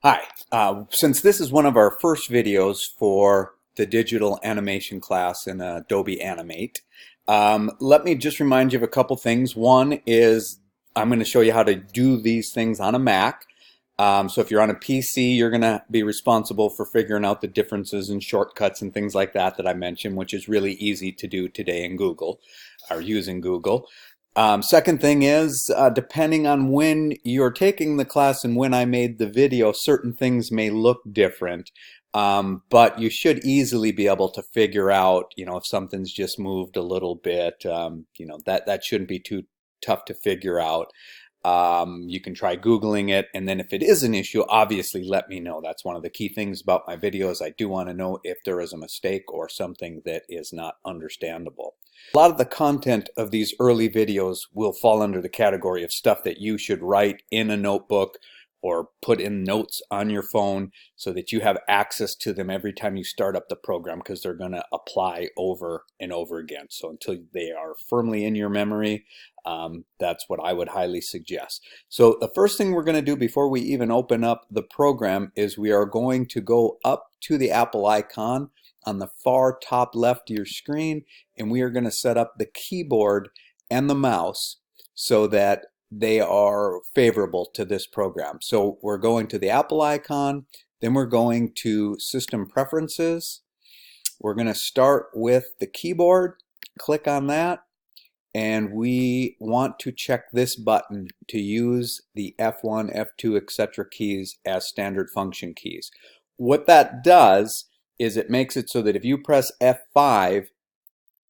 Hi, since this is one of our first videos for the digital animation class in Adobe Animate, let me just remind you of a couple things. One is I'm going to show you how to do these things on a Mac. So if you're on a PC, you're going to be responsible for figuring out the differences and shortcuts and things like that I mentioned, which is really easy to do today in Google or using Google. Second thing is, depending on when you're taking the class and when I made the video, certain things may look different. But you should easily be able to figure out, if something's just moved a little bit, that shouldn't be too tough to figure out. You can try Googling it, and then if it is an issue, obviously let me know. That's one of the key things about my videos. I do want to know if there is a mistake or something that is not understandable. A lot of the content of these early videos will fall under the category of stuff that you should write in a notebook or put in notes on your phone so that you have access to them every time you start up the program, because they're going to apply over and over again. So until they are firmly in your memory, that's what I would highly suggest. So the first thing we're going to do before we even open up the program is we are going to go up to the Apple icon on the far top left of your screen, and we are going to set up the keyboard and the mouse so that they are favorable to this program. So we're going to the Apple icon, then we're going to System Preferences. We're going to start with the keyboard, click on that, and we want to check this button to use the F1, F2, etc. keys as standard function keys. What that does is it makes it so that if you press F5,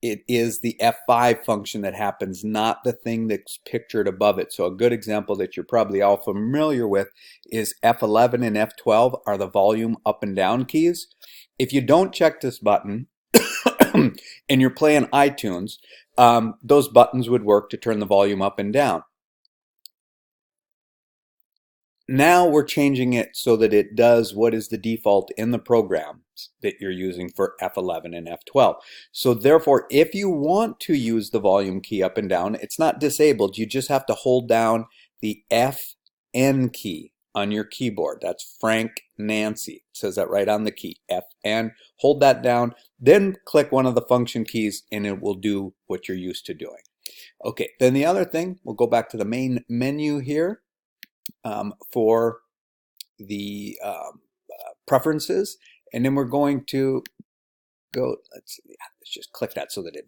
it is the F5 function that happens, not the thing that's pictured above it. So a good example that you're probably all familiar with is F11 and F12 are the volume up and down keys. If you don't check this button and you're playing iTunes, those buttons would work to turn the volume up and down. Now we're changing it so that it does what is the default in the programs that you're using for F11 and F12. So therefore, if you want to use the volume key up and down, it's not disabled. You just have to hold down the FN key on your keyboard. That's Frank Nancy. It says that right on the key, FN. Hold that down, then click one of the function keys and it will do what you're used to doing. Okay, then the other thing, we'll go back to the main menu here. For the preferences, and then we're going to go, let's just click that so that it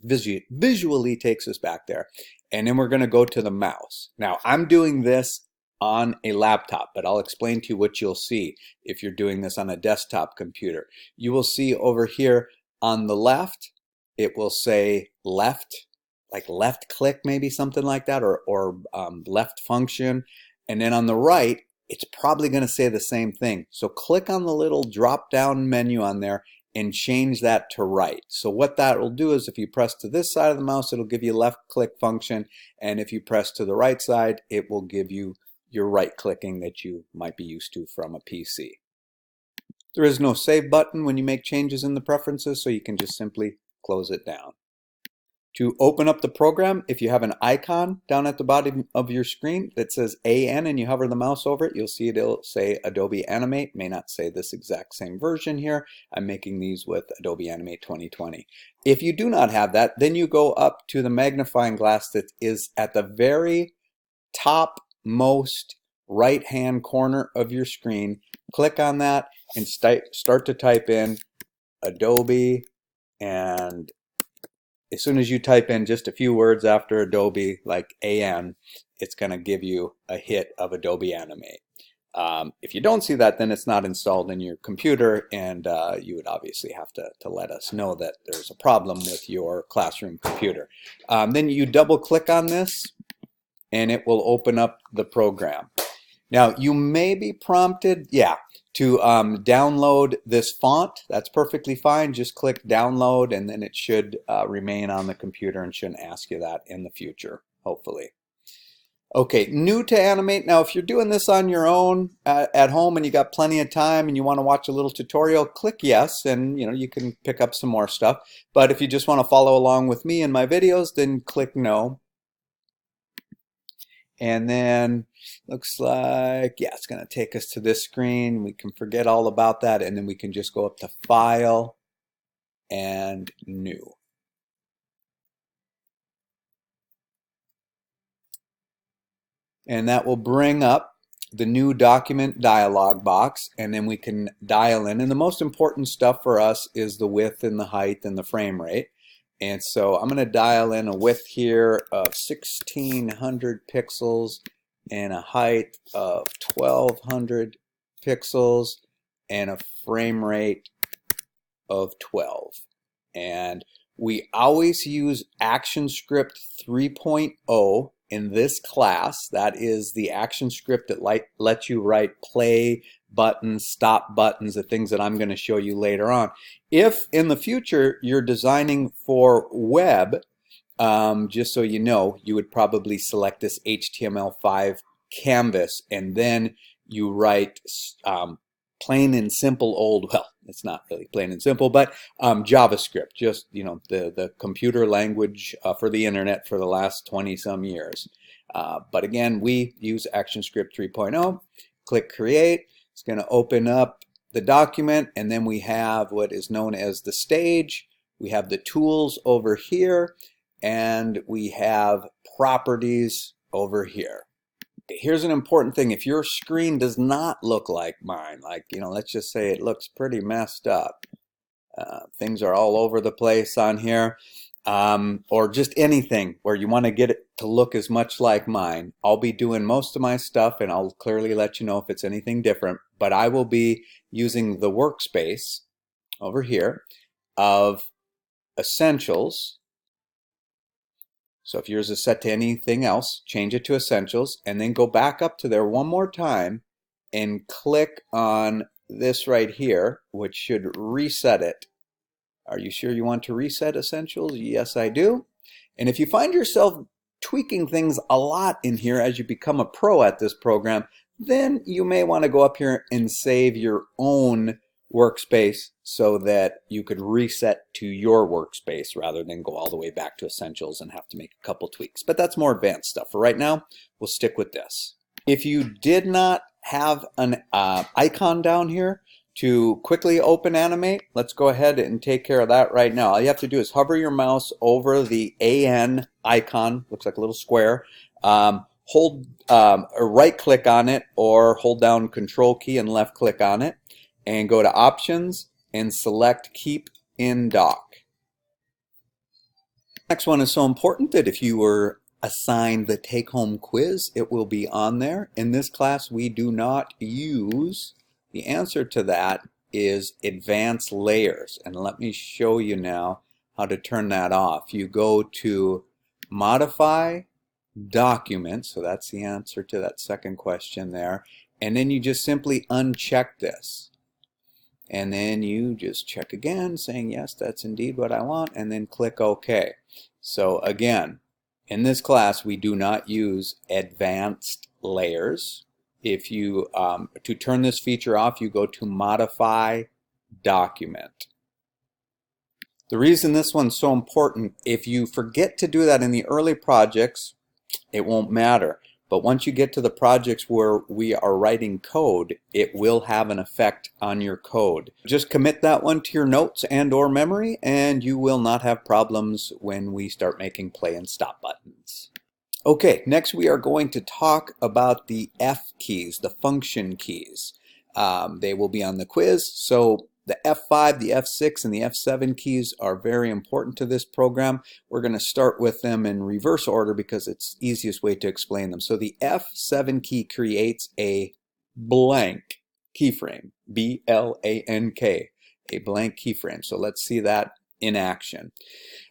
visually takes us back there, and then we're going to go to the mouse. Now I'm doing this on a laptop, but I'll explain to you what you'll see if you're doing this on a desktop computer. You will see over here on the left, it will say left, like left click, maybe something like that, or left function. And then on the right, it's probably going to say the same thing. So click on the little drop down menu on there and change that to right. So what that will do is if you press to this side of the mouse, it'll give you left click function. And if you press to the right side, it will give you your right clicking that you might be used to from a PC. There is no save button when you make changes in the preferences, so you can just simply close it down. To open up the program, if you have an icon down at the bottom of your screen that says AN and you hover the mouse over it, you'll see it'll say Adobe Animate. It may not say this exact same version here. I'm making these with Adobe Animate 2020. If you do not have that, then you go up to the magnifying glass that is at the very topmost right-hand corner of your screen. Click on that and start to type in Adobe, and as soon as you type in just a few words after Adobe, like AN, it's going to give you a hit of Adobe Animate. If you don't see that, then it's not installed in your computer, and you would obviously have to let us know that there's a problem with your classroom computer. Then you double click on this, and it will open up the program. Now, you may be prompted, to download this font. That's perfectly fine. Just click download, and then it should remain on the computer and shouldn't ask you that in the future, hopefully. Okay, new to Animate. Now, if you're doing this on your own at home and you got plenty of time and you want to watch a little tutorial, click yes, and you can pick up some more stuff. But if you just want to follow along with me in my videos, then click no. And then looks like, yeah, it's going to take us to this screen. We can forget all about that, and then we can just go up to File and New. And that will bring up the new document dialog box, and then we can dial in. And the most important stuff for us is the width and the height and the frame rate. And so I'm going to dial in a width here of 1600 pixels and a height of 1200 pixels and a frame rate of 12. And we always use ActionScript 3.0 in this class. That is the ActionScript that lets you write play buttons, stop buttons, the things that I'm going to show you later on. If in the future you're designing for web, just so you know, you would probably select this HTML5 canvas, and then you write plain and simple old, well, it's not really plain and simple, but JavaScript, just, you know, the computer language for the internet for the last 20 some years. But again, we use ActionScript 3.0. Click Create. It's going to open up the document, and then we have what is known as the stage. We have the tools over here, and we have properties over here. Here's an important thing. If your screen does not look like mine, like, you know, let's just say it looks pretty messed up, things are all over the place on here, or just anything where you want to get it to look as much like mine, I'll be doing most of my stuff, and I'll clearly let you know if it's anything different, but I will be using the workspace over here of Essentials. So if yours is set to anything else, change it to Essentials, and then go back up to there one more time and click on this right here, which should reset it. Are you sure you want to reset Essentials? Yes, I do. And if you find yourself tweaking things a lot in here as you become a pro at this program, then you may want to go up here and save your own workspace so that you could reset to your workspace rather than go all the way back to Essentials and have to make a couple tweaks. But that's more advanced stuff. For right now, we'll stick with this. If you did not have an icon down here to quickly open Animate, let's go ahead and take care of that right now. All you have to do is hover your mouse over the AN icon, looks like a little square, hold or right click on it, or hold down Control key and left click on it, and go to Options and select Keep in Dock. Next one is so important that if you were assigned the take-home quiz, it will be on there. In this class, we do not use, the answer to that is advanced layers. And let me show you now how to turn that off. You go to Modify, Document, so that's the answer to that second question there. And then you just simply uncheck this. And then you just check again, saying, yes, that's indeed what I want, and then click OK. So again, in this class, we do not use advanced layers. If you, to turn this feature off, you go to Modify, Document. The reason this one's so important, if you forget to do that in the early projects, it won't matter. But once you get to the projects where we are writing code, it will have an effect on your code. Just commit that one to your notes and or memory, and you will not have problems when we start making play and stop buttons. Okay, next we are going to talk about the F keys, the function keys. They will be on the quiz. So the F5, the F6, and the F7 keys are very important to this program. We're going to start with them in reverse order because it's the easiest way to explain them. So the F7 key creates a blank keyframe, B-L-A-N-K, a blank keyframe. So let's see that in action.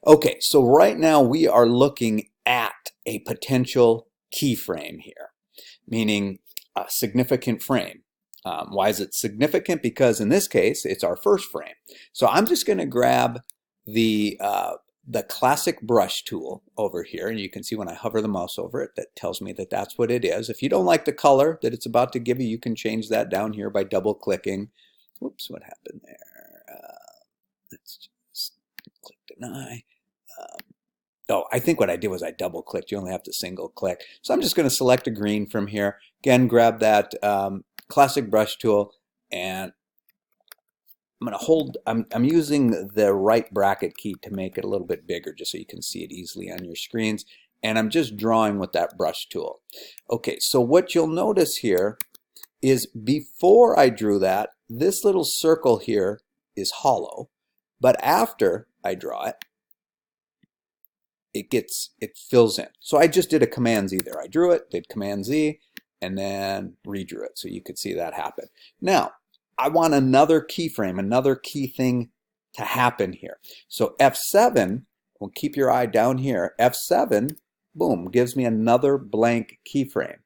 Okay, so right now we are looking at a potential keyframe here, meaning a significant frame. Why is it significant? Because in this case, it's our first frame. So I'm just going to grab the classic brush tool over here, and you can see when I hover the mouse over it, that tells me that that's what it is. If you don't like the color that it's about to give you, you can change that down here by double clicking. Whoops, what happened there? Let's just click deny. Oh, I think what I did was I double clicked. You only have to single click. So I'm just going to select a green from here. Again, grab that classic brush tool, and I'm going to hold, I'm using the right bracket key to make it a little bit bigger just so you can see it easily on your screens. And I'm just drawing with that brush tool. Okay, so what you'll notice here is before I drew that, this little circle here is hollow. But after I draw it, it fills in. So I just did a Command Z there. I drew it, did Command Z, and then redrew it so you could see that happen. Now, I want another keyframe, another key thing to happen here. So F7, well, keep your eye down here. F7, boom, gives me another blank keyframe.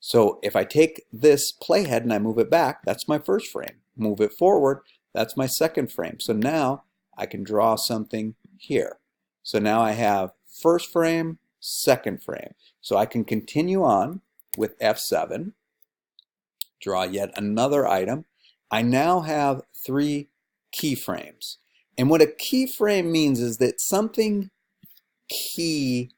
So if I take this playhead and I move it back, that's my first frame. Move it forward, that's my second frame. So now I can draw something here. So now I have first frame, second frame. So I can continue on with F7, draw yet another item. I now have 3 keyframes. And what a keyframe means is that something key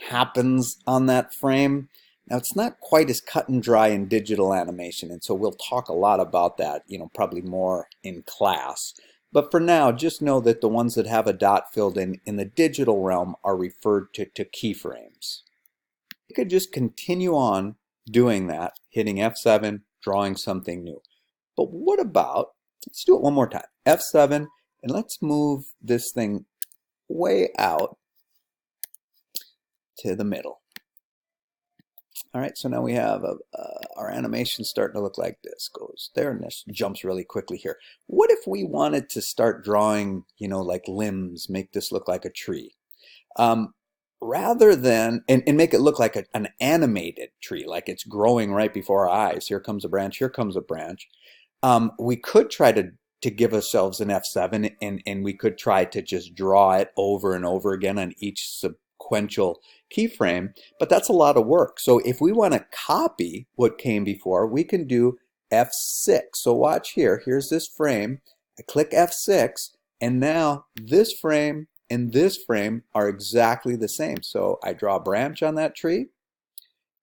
happens on that frame. Now, it's not quite as cut and dry in digital animation, and so we'll talk a lot about that, probably more in class. But for now, just know that the ones that have a dot filled in the digital realm are referred to keyframes. You could just continue on doing that, hitting F7, drawing something new. But what about, let's do it one more time, F7, and let's move this thing way out to the middle. All right, so now we have our animation starting to look like this. Goes there, and this jumps really quickly here. What if we wanted to start drawing, like limbs, make this look like a tree? Rather than, and make it look like an animated tree, like it's growing right before our eyes. Here comes a branch, here comes a branch. We could try to give ourselves an F7, and we could try to just draw it over and over again on each sequential keyframe, but that's a lot of work. So if we want to copy what came before, we can do F6. So watch here. Here's this frame. I click F6, and now this frame and this frame are exactly the same. So I draw a branch on that tree,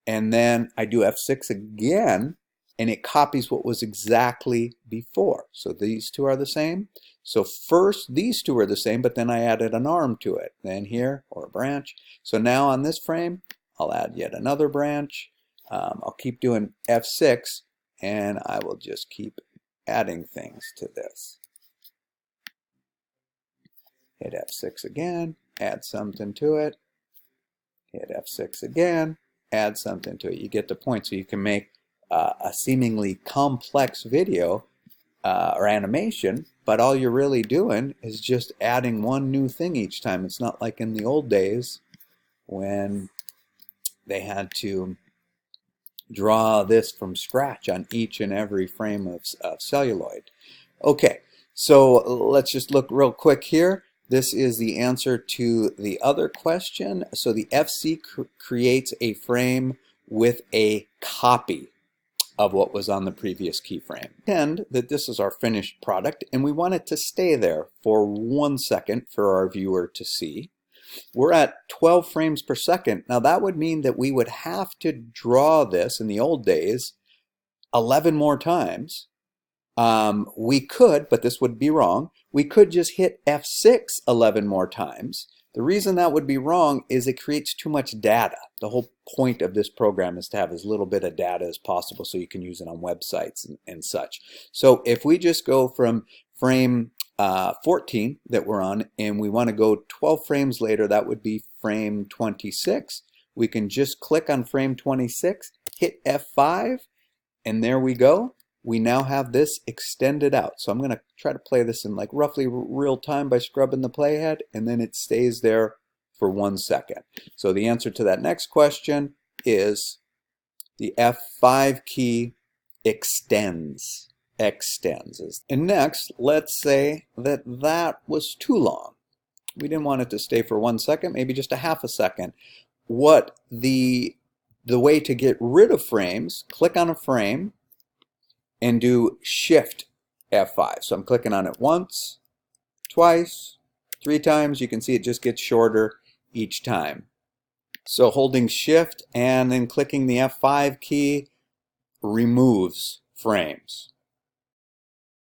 and then I do F6 again, and it copies what was exactly before. So these two are the same. So first these two are the same, but then I added an arm to it. Then here, or a branch. So now on this frame, I'll add yet another branch. I'll keep doing F6, and I will just keep adding things to this. Hit F6 again, add something to it. Hit F6 again, add something to it. You get the point. So you can make a seemingly complex video or animation, but all you're really doing is just adding one new thing each time. It's not like in the old days when they had to draw this from scratch on each and every frame of celluloid. Okay, so let's just look real quick here. This is the answer to the other question. So the FC creates a frame with a copy of what was on the previous keyframe. Pretend that this is our finished product, and we want it to stay there for 1 second for our viewer to see. We're at 12 frames per second. Now that would mean that we would have to draw this in the old days 11 more times. We could, but this would be wrong, we could just hit F6 11 more times. The reason that would be wrong is it creates too much data. The whole point of this program is to have as little bit of data as possible so you can use it on websites and such. So if we just go from frame 14 that we're on, and we want to go 12 frames later, that would be frame 26. We can just click on frame 26, hit F5, and there we go. We now have this extended out. So I'm going to try to play this in like roughly real time by scrubbing the playhead, and then it stays there for 1 second. So the answer to that next question is the F5 key extends. And next, let's say that that was too long. We didn't want it to stay for 1 second, maybe just a half a second. What the way to get rid of frames, click on a frame and do Shift F5. So I'm clicking on it once, twice, 3 times. You can see it just gets shorter each time. So holding Shift and then clicking the F5 key removes frames.